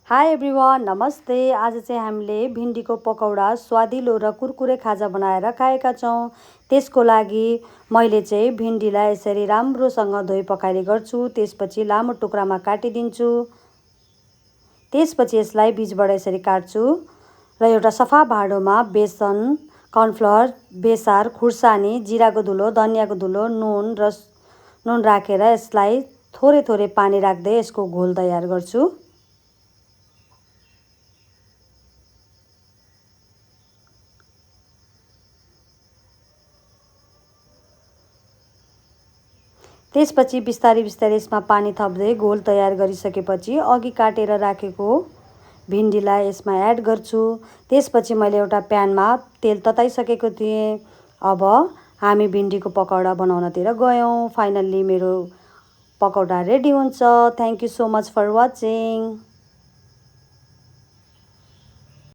High everyone, नमस्ते। आज चाहिँ हामीले भिन्डीको पकौडा स्वादिलो र कुरकुरे खाजा बनाएर खाएका छौँ। त्यसको लागि मैले चाहिँ भिन्डीलाई यसरी राम्रोसँग धोइ पखाली गर्छु। त्यसपछि लामो टुक्रामा काटिदिन्छु। त्यसपछि यसलाई बीचबाट यसरी काट्छु र एउटा सफा भाँडोमा बेसन, कर्नफ्लोर, बेसार, खुर्सानी, जिराको धुलो, धनियाँको धुलो, नुन राखेर यसलाई थोरै थोरै पानी राख्दै यसको घोल तयार गर्छु। त्यसपछि बिस्तारै बिस्तारै यसमा पानी थप्दै घोल तयार गरिसकेपछि अघि काटेर राखेको भिन्डीलाई यसमा एड गर्छु। त्यसपछि मैले एउटा प्यानमा तेल तताइसकेको थिएँ। अब हामी भिन्डीको पकौडा बनाउनतिर गयौँ। फाइनल्ली मेरो पकौडा रेडी हुन्छ। Thank you so much for watching.